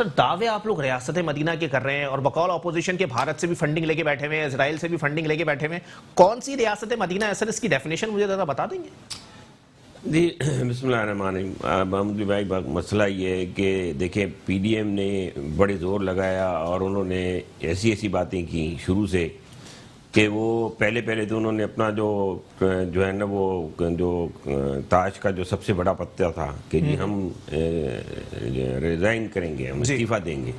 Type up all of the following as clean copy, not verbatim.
سر دعوے آپ لوگ ریاست مدینہ کے کر رہے ہیں اور بقول اپوزیشن کے بھارت سے بھی فنڈنگ لے کے بیٹھے ہوئے ہیں, اسرائیل سے بھی فنڈنگ لے کے بیٹھے ہوئے ہیں, کون سی ریاست مدینہ ہے سر؟ اس کی ڈیفینیشن مجھے ذرا بتا دیں گے؟ جی بسم اللہ الرحمن الرحیم. محمد بھائی مسئلہ یہ ہے کہ دیکھیں پی ڈی ایم نے بڑے زور لگایا اور انہوں نے ایسی باتیں کی شروع سے کہ وہ پہلے تو انہوں نے اپنا جو ہے نا وہ جو تاج کا جو سب سے بڑا پتہ تھا کہ جی ہم ریزائن کریں گے, ہم استعفیٰ دیں گے.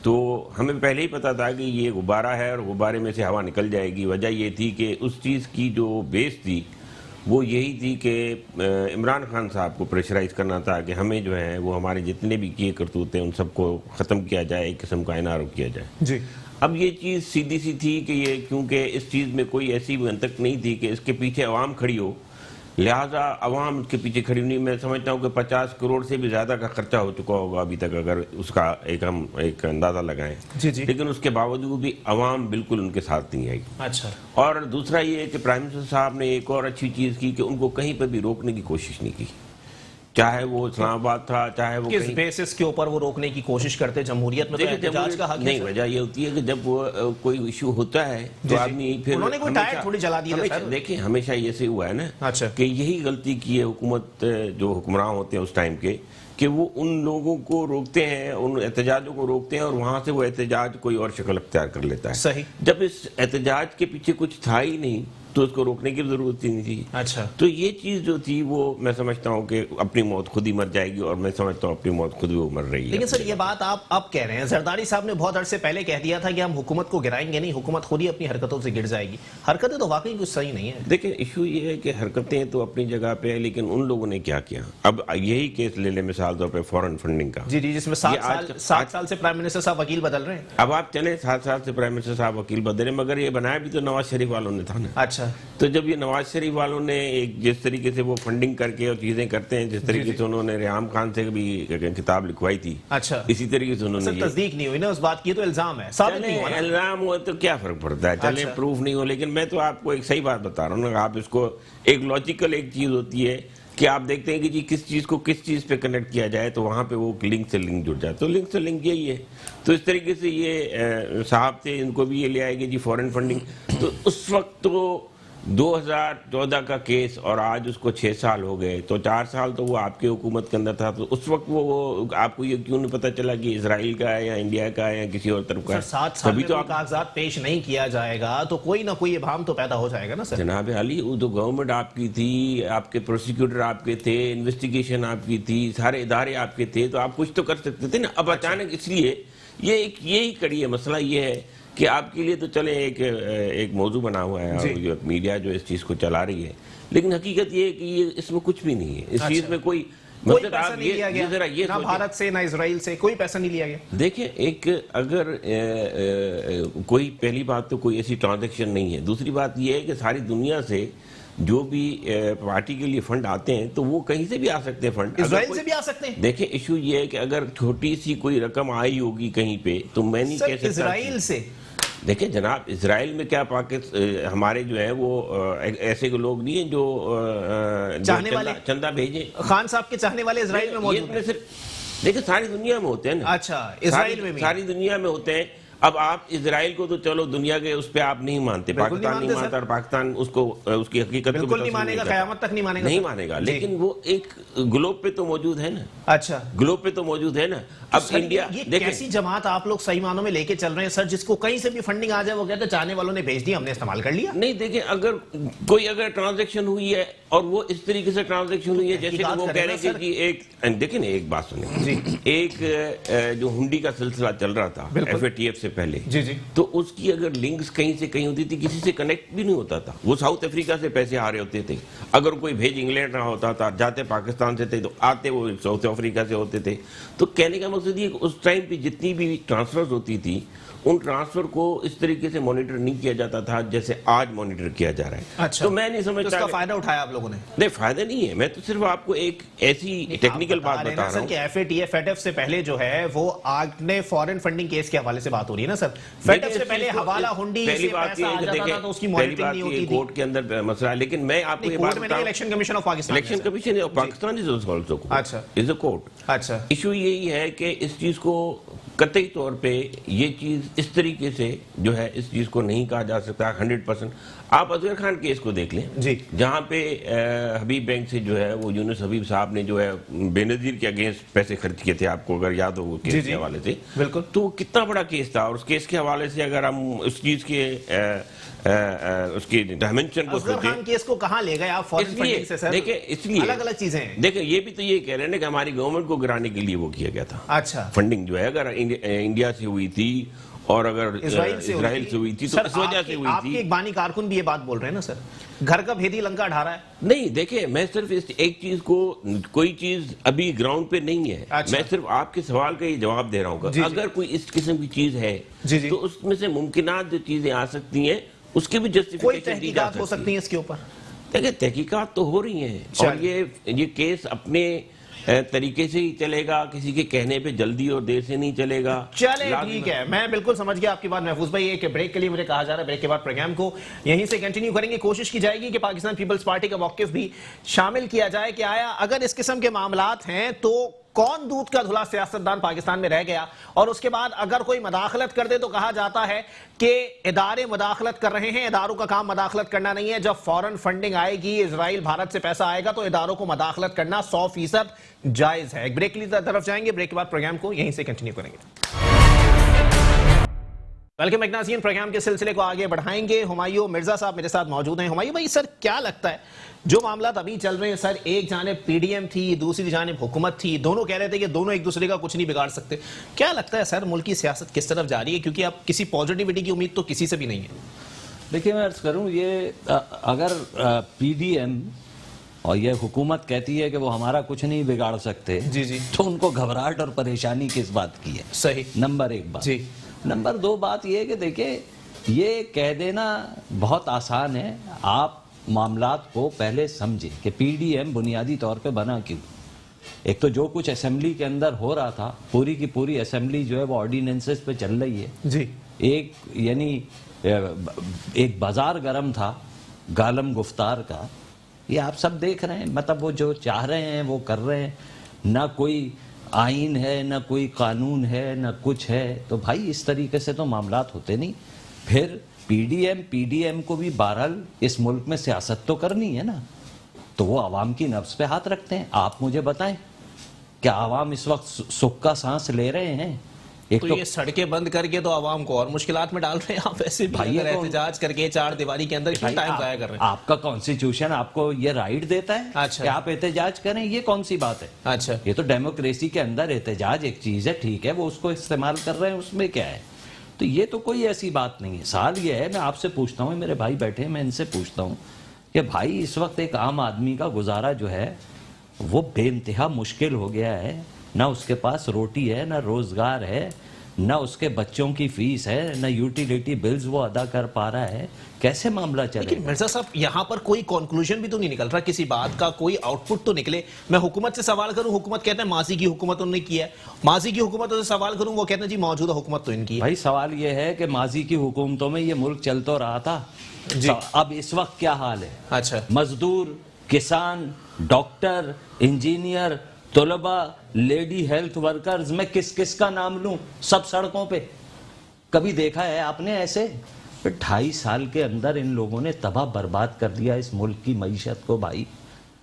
تو ہمیں پہلے ہی پتا تھا کہ یہ غبارہ ہے اور غبارے میں سے ہوا نکل جائے گی. وجہ یہ تھی کہ اس چیز کی جو بیس تھی وہ یہی تھی کہ عمران خان صاحب کو پریشرائز کرنا تھا کہ ہمیں جو ہے وہ ہمارے جتنے بھی کیے کرتوت ہیں ان سب کو ختم کیا جائے, ایک قسم کا انارو کیا جائے. جی اب یہ چیز سیدھی سی تھی کہ یہ کیونکہ اس چیز میں کوئی ایسی منطق نہیں تھی کہ اس کے پیچھے عوام کھڑی ہو, لہٰذا عوام اس کے پیچھے کھڑی نہیں. میں سمجھتا ہوں کہ 50 کروڑ سے بھی زیادہ کا خرچہ ہو چکا ہوگا ابھی تک اگر اس کا ہم ایک اندازہ لگائیں. لیکن اس کے باوجود بھی عوام بالکل ان کے ساتھ نہیں آئی. اچھا. اور دوسرا یہ ہے کہ پرائم منسٹر صاحب نے ایک اور اچھی چیز کی کہ ان کو کہیں پہ بھی روکنے کی کوشش نہیں کی, چاہے وہ اسلام آباد تھا, چاہے وہ کس بیسس کے اوپر وہ روکنے کی کوشش کرتے؟ جمہوریت میں تو احتجاج کا حق نہیں. وجہ یہ ہوتی ہے کہ جب کوئی ایشو ہوتا ہے تو آدمی پھر انہوں نے کوئی ٹائر تھوڑی جلا دی ہے. دیکھیں ہمیشہ یہ سے ہوا ہے نا کہ یہی غلطی کی ہے حکومت, جو حکمران ہوتے ہیں اس ٹائم کے, کہ وہ ان لوگوں کو روکتے ہیں, ان احتجاجوں کو روکتے ہیں اور وہاں سے وہ احتجاج کوئی اور شکل اختیار کر لیتا ہے. صحیح. جب اس احتجاج کے پیچھے کچھ تھا ہی نہیں تو اس کو روکنے کی ضرورت ہی نہیں تھی. اچھا. تو یہ چیز جو تھی وہ میں سمجھتا ہوں کہ اپنی موت خود ہی مر جائے گی, اور میں سمجھتا ہوں اپنی موت خود ہی وہ مر رہی ہے. لیکن سر یہ بات آپ اب کہہ رہے ہیں, زرداری صاحب نے بہت عرصے پہلے کہہ دیا تھا کہ ہم حکومت کو گرائیں گے نہیں, حکومت خود ہی اپنی حرکتوں سے گر جائے گی. حرکتیں تو واقعی کچھ صحیح نہیں ہیں. دیکھیں ایشو یہ ہے کہ حرکتیں تو اپنی جگہ پہ ہے, لیکن ان لوگوں نے کیا کیا. اب یہی کیس لے لیں مثال طور پہ فورن فنڈنگ کا. جی جس میں 7 سال سے پرائم منسٹر صاحب وکیل بدل رہے ہیں. اب آپ چلیں 7 سال سے پرائم منسٹر صاحب وکیل بدل رہے ہیں, مگر یہ بنایا بھی تو نواز شریف والوں نے تھا نا. اچھا. تو جب یہ نواز شریف والوں نے ایک جس طریقے سے وہ فنڈنگ کر کے اور چیزیں کرتے ہیں, جس طریقے سے انہوں نے ریحام خان سے بھی کتاب لکھوائی تھی, اچھا اسی طریقے سے انہوں نے تصدیق نہیں ہوئی نا اس بات کی, تو الزام ہے. الزام ہوا تو کیا فرق پڑتا ہے, چلیں پروف نہیں ہو. لیکن میں تو آپ کو ایک صحیح بات بتا رہا ہوں نا, آپ اس کو ایک لاجیکل ایک چیز ہوتی ہے کہ آپ دیکھتے ہیں کہ جی کس چیز کو کس چیز پہ کنیکٹ کیا جائے تو وہاں پہ وہ لنک سے لنک جڑ جائے. تو لنک سے لنک یہی ہے. تو اس طریقے سے یہ صاحب تھے, ان کو بھی یہ لے آئے گی جی فورن فنڈنگ. تو اس وقت تو 2014 کا کیس اور آج اس کو 6 سال ہو گئے, تو 4 سال تو وہ آپ کی حکومت کے اندر تھا. تو اس وقت وہ آپ کو یہ کیوں نہیں پتا چلا کہ اسرائیل کا ہے یا انڈیا کا ہے یا کسی اور طرف کا ہے؟ 7 سال میں کاغذات پیش نہیں کیا جائے گا تو کوئی نہ کوئی ابہام تو پیدا ہو جائے گا نا سر. جناب علی, وہ تو گورنمنٹ آپ کی تھی, آپ کے پروسیکیوٹر آپ کے تھے, انویسٹیگیشن آپ کی تھی, سارے ادارے آپ کے تھے, تو آپ کچھ تو کر سکتے تھے نا. اب اچانک اس لیے یہ یہی کڑی ہے. مسئلہ یہ ہے کہ آپ کے لیے تو چلے ایک موضوع بنا ہوا ہے اور میڈیا جو اس چیز کو چلا رہی ہے, لیکن حقیقت یہ ہے کہ یہ اس میں کچھ بھی نہیں ہے. اس چیز میں کوئی پیسہ نہیں لیا گیا, نہ بھارت سے نہ اسرائیل سے کوئی پیسہ نہیں لیا گیا. دیکھیں ایک اگر کوئی پہلی بات تو کوئی ایسی ٹرانزیکشن نہیں ہے. دوسری بات یہ ہے کہ ساری دنیا سے جو بھی پارٹی کے لیے فنڈ آتے ہیں تو وہ کہیں سے بھی آ سکتے ہیں فنڈ, اسرائیل سے بھی آ سکتے ہیں. دیکھیں ایشو یہ ہے کہ اگر چھوٹی سی کوئی رقم آئی ہوگی کہیں پہ تو میں نہیں کہہ سکتا اسرائیل سے. دیکھیں جناب, اسرائیل میں کیا ہمارے جو ہیں وہ ایسے لوگ نہیں ہیں جو چندہ بھیجیں. خان صاحب کے چاہنے والے اسرائیل میں موجود ہیں. دیکھیں ساری دنیا میں ہوتے ہیں نا. اچھا, اسرائیل میں ساری دنیا میں ہوتے ہیں. اب آپ اسرائیل کو تو چلو دنیا کے اس پہ آپ نہیں مانتے, پاکستان نہیں مانتا, اور پاکستان اس کو اس کی حقیقت بالکل نہیں مانے گا, قیامت تک نہیں مانے گا. لیکن وہ ایک گلوب پہ تو موجود ہے نا. اچھا, گلوب پہ تو موجود ہے نا. اب انڈیا, یہ کیسی جماعت آپ لوگ صحیح معنوں میں لے کے چل رہے ہیں سر, جس کو کہیں سے بھی فنڈنگ آ جائے وہ کہتے ہیں چاہنے والوں نے بھیج دی, ہم نے استعمال کر لیا. نہیں دیکھیں, اگر کوئی ٹرانزیکشن ہوئی ہے اور وہ اس طریقے سے ٹرانزیکشن ہوئی ہے جیسے کہ وہ کہہ رہے ہیں کہ جی ایک, دیکھیں نا ایک بات سنیں, ایک جو ہنڈی کا سلسلہ چل رہا تھا FATF سے پہلے, تو اس کی اگر لنکس کہیں سے کہیں ہوتی تھی, کسی سے کنیکٹ بھی نہیں ہوتا تھا. وہ ساؤتھ افریقہ سے پیسے آ رہے ہوتے تھے, اگر کوئی بھیج انگلینڈ رہا ہوتا تھا, جاتے پاکستان سے تھے تو آتے وہ ساؤتھ افریقہ سے ہوتے تھے. تو کہنے کا مقصد یہ کہ اس ٹائم پہ جتنی بھی ٹرانسفرز ہوتی تھی ان ٹرانسفر کو اس طریقے سے مانیٹر نہیں کیا جاتا تھا جیسے آج مانیٹر کیا جا رہا ہے. اچھا, تو میں نہیں سمجھتا اس کا فائدہ اٹھایا آپ لوگوں نے. نہیں فائدہ نہیں ہے, میں تو صرف آپ کو ایک ایسی ٹیکنیکل بات بتا رہا ہوں کہ FATF سے پہلے جو ہے وہ آج نے فورن فنڈنگ کیس کے حوالے سے بات ہو رہی ہے. ہوگی نا سر. فیڈ اپ سے پہلے حوالہ ہنڈی سے پیسہ آ جاتا تھا تو اس کی مانیٹرنگ نہیں ہوتی تھی. کورٹ کے اندر مسئلہ ہے, لیکن میں آپ کو یہ بات بتاؤں, election commission of Pakistan, election commission of Pakistan is also اچھا از اے کورٹ. اچھا, ایشو یہی ہے کہ اس چیز کو قطعی طور پہ یہ چیز اس طریقے سے جو ہے اس چیز کو نہیں کہا جا سکتا 100%. آپ اظہر خان کیس کو دیکھ لیں جی, جہاں پہ حبیب بینک سے جو ہے وہ یونس حبیب صاحب نے جو ہے بے نظیر کے اگینسٹ پیسے خرچ کیے تھے, آپ کو اگر یاد ہو کیس کے حوالے سے, بالکل, تو کتنا بڑا کیس تھا. اور اس کیس کے حوالے سے اگر ہم اس چیز کے اس کی ڈائمنشن کو اصغر خان کیس کو کہاں لے گئے آپ فورن فنڈنگ سے سر؟ دیکھیں اس لیے الگ الگ چیزیں ہیں. دیکھیں یہ بھی تو یہ کہہ رہے ہیں کہ ہماری گورنمنٹ کو گرانے کے لیے وہ کیا گیا تھا. اچھا, فنڈنگ جو ہے اگر انڈیا سے ہوئی تھی اور اگر اسرائیل سے ہوئی تھی تو اس وجہ سے ہوئی آپ تھی. کے ایک بانی کارکن بھی یہ بات بول رہے ہیں نا سر, گھر کا بھیدی لنکا ڈھا رہا ہے. نہیں دیکھیں, میں صرف اس ایک چیز کو, کوئی چیز ابھی گراؤنڈ پہ نہیں ہے, میں صرف آپ کے سوال کا یہ جواب دے رہا ہوں. اگر کوئی اس قسم کی چیز ہے تو اس میں سے ممکنات جو چیزیں آ سکتی ہیں اس کی بھی جسٹیفیکیشن دی جا سکتی ہے. ہو سکتی ہیں اس کے اوپر. دیکھیں تحقیقات تو ہو رہی ہیں اور یہ کیس اپنے طریقے سے ہی چلے گا, کسی کے کہنے پہ جلدی اور دیر سے نہیں چلے گا. چلے ٹھیک ہے, میں بالکل سمجھ گیا آپ کی بات محفوظ بھائی. ایک بریک کے لیے مجھے کہا جا رہا ہے, بریک کے بعد پروگرام کو یہیں سے کنٹینیو کریں گے. کوشش کی جائے گی کہ پاکستان پیپلز پارٹی کا موقف بھی شامل کیا جائے کہ آیا اگر اس قسم کے معاملات ہیں تو کون دودھ کا دھلا سیاستدان پاکستان میں رہ گیا, اور اس کے بعد اگر کوئی مداخلت کر دے تو کہا جاتا ہے کہ ادارے مداخلت کر رہے ہیں. اداروں کا کام مداخلت کرنا نہیں ہے. جب فورن فنڈنگ آئے گی, اسرائیل بھارت سے پیسہ آئے گا تو اداروں کو مداخلت کرنا 100% جائز ہے. ایک بریک کی طرف جائیں گے, بریک کے بعد پروگرام کو یہیں سے کنٹینیو کریں گے. ویلکم بیک ناظرین, پروگرام کے سلسلے کو آگے بڑھائیں گے. ہمایوں مرزا صاحب میرے ساتھ موجود ہیں. ہمایوں بھائی سر کیا لگتا ہے جو معاملات ابھی چل رہے ہیں سر, ایک جانب پی ڈی ایم تھی, دوسری جانب حکومت تھی, دونوں کہہ رہے تھے کہ دونوں ایک دوسرے کا کچھ نہیں بگاڑ سکتے. کیا لگتا ہے سر ملک کی سیاست کس طرف جا رہی ہے, کیونکہ اب کسی پازیٹیوٹی کی امید تو کسی سے بھی نہیں ہے. دیکھیں میں عرض کروں, یہ اگر پی ڈی ایم اور یہ حکومت کہتی ہے کہ وہ ہمارا کچھ نہیں بگاڑ سکتے, جی تو ان کو گھبراہٹ اور پریشانی کس بات کی ہے؟ صحیح, نمبر ایک بات. جی, نمبر دو بات یہ ہے کہ دیکھیں یہ کہہ دینا بہت آسان ہے. آپ معاملات کو پہلے سمجھیں کہ پی ڈی ایم بنیادی طور پہ بنا کیوں. ایک تو جو کچھ اسمبلی کے اندر ہو رہا تھا, پوری کی پوری اسمبلی جو ہے وہ آرڈیننسز پہ چل رہی ہے. جی, ایک یعنی ایک بازار گرم تھا گالم گفتار کا, یہ آپ سب دیکھ رہے ہیں. مطلب وہ جو چاہ رہے ہیں وہ کر رہے ہیں, نہ کوئی آئین ہے نہ کوئی قانون ہے نہ کچھ ہے. تو بھائی اس طریقے سے تو معاملات ہوتے نہیں. پھر پی ڈی ایم کو بھی بہرحال اس ملک میں سیاست تو کرنی ہے نا, تو وہ عوام کی نبض پہ ہاتھ رکھتے ہیں. آپ مجھے بتائیں کہ عوام اس وقت سکھ کا سانس لے رہے ہیں؟ ایک تو یہ سڑکیں بند کر کے تو عوام کو اور مشکلات میں ڈال رہے ہیں. آپ ایسے بھی احتجاج کر کے چار دیواری کے اندر کیوں ٹائم ضائع کر رہے ہیں؟ آپ کا کانسٹیٹیوشن آپ کو یہ رائٹ دیتا ہے کہ آپ احتجاج کریں, یہ کون سی بات ہے؟ اچھا, یہ تو ڈیموکریسی کے اندر احتجاج ایک چیز ہے, ٹھیک ہے, وہ اس کو استعمال کر رہے ہیں, اس میں کیا ہے. تو یہ تو کوئی ایسی بات نہیں ہے. سوال یہ ہے, میں آپ سے پوچھتا ہوں, میرے بھائی بیٹھے ہیں, میں ان سے پوچھتا ہوں کہ بھائی اس وقت ایک عام آدمی کا گزارا جو ہے وہ بے انتہا مشکل ہو گیا ہے. نہ اس کے پاس روٹی ہے, نہ روزگار ہے, نہ اس کے بچوں کی فیس ہے, نہ یوٹیلیٹی بلز وہ ادا کر پا رہا ہے. کیسے معاملہ چلے؟ لیکن مرزا صاحب یہاں پر کوئی کنکلوژن بھی تو نہیں نکل رہا, کسی بات کا کوئی آؤٹ پٹ تو نکلے. میں حکومت سے سوال کروں, حکومت کہتے ہیں ماضی کی حکومت انہوں نے کیا ہے. ماضی کی حکومتوں سے سوال کروں, وہ کہتے ہیں جی موجودہ حکومت تو ان کی ہے. بھائی سوال یہ ہے کہ ماضی کی حکومتوں میں یہ ملک چل تو رہا تھا, اب اس وقت کیا حال ہے؟ اچھا, مزدور, کسان, ڈاکٹر, انجینئر, طلبہ, لیڈی ہیلتھ ورکرز, میں کس کا نام لوں, سب سڑکوں پہ. کبھی دیکھا ہے آپ نے ایسے؟ 2.5 سال کے اندر ان لوگوں نے تباہ برباد کر دیا اس ملک کی معیشت کو. بھائی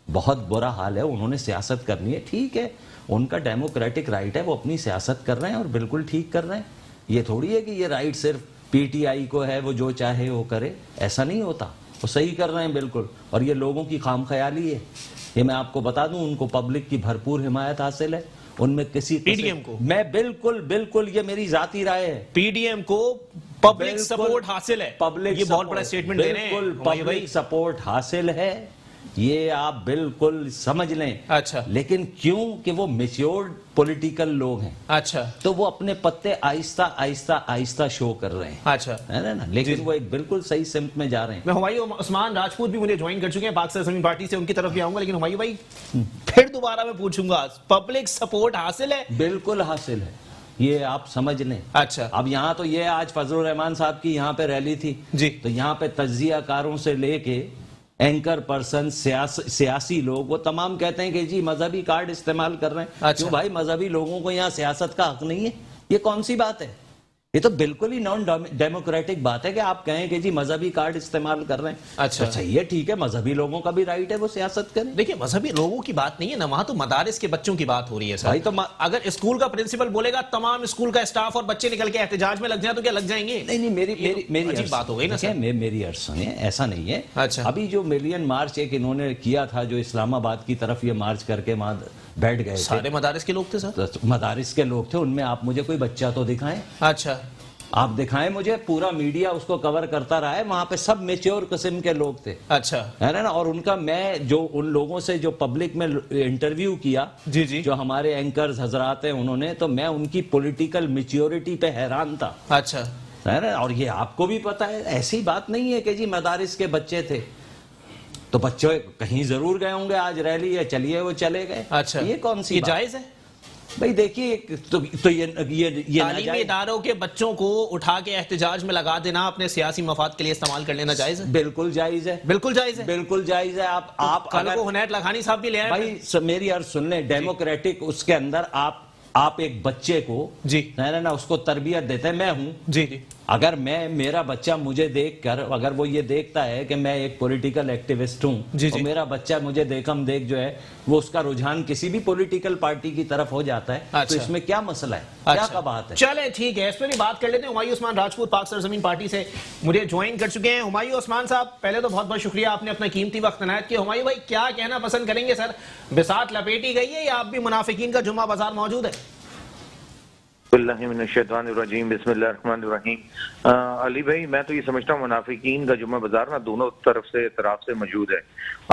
بہت برا حال ہے. انہوں نے سیاست کرنی ہے, ٹھیک ہے, ان کا ڈیموکریٹک رائٹ ہے, وہ اپنی سیاست کر رہے ہیں اور بالکل ٹھیک کر رہے ہیں. یہ تھوڑی ہے کہ یہ رائٹ صرف پی ٹی آئی کو ہے, وہ جو چاہے وہ کرے. ایسا نہیں ہوتا, وہ صحیح کر رہے ہیں بالکل. اور یہ لوگوں کی خام خیالی ہے. یہ میں آپ کو بتا دوں, ان کو پبلک کی بھرپور حمایت حاصل ہے. ان میں کسی پی ڈی ایم کو, میں بالکل یہ میری ذاتی رائے ہے, پی ڈی ایم کو پبلک سپورٹ حاصل ہے. یہ بہت بڑا سٹیٹمنٹ دے رہے ہیں. بالکل پبلک سپورٹ حاصل ہے, یہ آپ بالکل سمجھ لیں. اچھا, لیکن کیوں کہ وہ میچیورڈ پولیٹیکل لوگ ہیں. اچھا, تو وہ اپنے پتے آہستہ شو کر رہے ہیں. اچھا ہے نا, لیکن وہ ایک بالکل صحیح سمت میں جا رہے ہیں. میں ہمایوں عثمان راجپوت بھی مجھے جوائن کر چکے ہیں پاکستان اسلامی پارٹی سے, ان کی طرف بھی آؤں گا. لیکن ہمایوں بھائی پھر دوبارہ میں پوچھوں گا, پبلک سپورٹ حاصل ہے؟ بالکل حاصل ہے. یہ آپ سمجھ لیں. اچھا اب یہاں تو یہ آج فضل الرحمان صاحب کی یہاں پہ ریلی تھی جی. تو یہاں پہ تجزیہ کاروں سے لے کے اینکر پرسن سیاسی لوگ وہ تمام کہتے ہیں کہ جی مذہبی کارڈ استعمال کر رہے ہیں. اچھا. کیوں بھائی مذہبی لوگوں کو یہاں سیاست کا حق نہیں ہے؟ یہ کون سی بات ہے؟ یہ تو بالکل ہی نان ڈیموکریٹک بات ہے کہ آپ کہیں کہ جی مذہبی کارڈ استعمال کر رہے ہیں. اچھا صحیح ہے، ٹھیک ہے، مذہبی لوگوں کا بھی رائٹ ہے وہ سیاست کریں. دیکھیں مذہبی لوگوں کی بات نہیں ہے نا، وہاں تو مدارس کے بچوں کی بات ہو رہی ہے سر. بھائی تو اگر اسکول کا پرنسپل بولے گا تمام اسکول کا اسٹاف اور بچے نکل کے احتجاج میں لگ جائیں تو کیا لگ جائیں گے؟ نہیں میری عجیب بات ہو گئی نا سر. میری عرض سنیں، ایسا نہیں ہے. اچھا. ابھی جو ملین مارچ ایک انہوں نے کیا تھا، جو اسلام آباد کی طرف یہ مارچ کر کے وہاں بیٹھ گئے تھے، سارے مدارس کے لوگ تھے سر؟ مدارس کے لوگ تھے، ان میں آپ مجھے کوئی بچہ تو دکھائیں. اچھا آپ دکھائیں مجھے. پورا میڈیا اس کو کور کرتا رہا ہے، وہاں پہ سب میچور قسم کے لوگ تھے. اچھا ہے نا. اور ان کا میں جو ان لوگوں سے جو پبلک میں انٹرویو کیا، جی جی جو ہمارے اینکرز حضرات ہیں انہوں نے، تو میں ان کی پولیٹیکل میچیورٹی پہ حیران تھا. اچھا ہے نا. اور یہ آپ کو بھی پتا ہے، ایسی بات نہیں ہے کہ جی مدارس کے بچے تھے تو بچے کہیں ضرور گئے ہوں گے آج ریلی ہے، چلیے وہ چلے گئے. اچھا یہ کون سی یہ بات؟ جائز ہے بھائی دیکھیے تو یہ تعلیمی ناجائز، اداروں کے بچوں کو اٹھا کے احتجاج میں لگا دینا، اپنے سیاسی مفاد کے لیے استعمال کر لینا جائز ہے؟ بالکل جائز ہے، بالکل جائز ہے. بالکل جائز ہے. آپ کل اگر کو حنیت لکھانی صاحب بھی لے آئے بھائی میری عرض سن لیں، ڈیموکریٹک اس کے اندر آپ ایک بچے کو جی ہے نا اس کو تربیت دیتے ہیں. میں ہوں، جی جی اگر میرا بچہ مجھے دیکھ کر، اگر وہ یہ دیکھتا ہے کہ میں ایک پولیٹیکل ایکٹیوسٹ ہوں، جی اور میرا بچہ مجھے دیکھم دیکھ جو ہے وہ اس کا رجحان کسی بھی پولیٹیکل پارٹی کی طرف ہو جاتا ہے، تو اس میں کیا مسئلہ ہے؟ کیا کا بات ہے؟ چلیں ٹھیک ہے، اس پہ بھی بات کر لیتے ہیں. ہمایوں عثمان راجپوت پاک سرزمین پارٹی سے مجھے جوائن کر چکے ہیں. ہمایوں عثمان صاحب پہلے تو بہت بہت شکریہ، آپ نے اپنا قیمتی وقت عنایت کیا. ہمایوں بھائی کیا کہنا پسند کریں گے سر؟ بساط لپیٹی گئی ہے یا اب بھی منافقین کا جمعہ بازار موجود ہے؟ اللہ من الشیطان الرجیم، بسم اللہ الرحمن الرحیم. علی بھائی میں تو یہ سمجھتا ہوں منافقین کا جمعہ بازار نا دونوں طرف سے اطراف سے موجود ہے.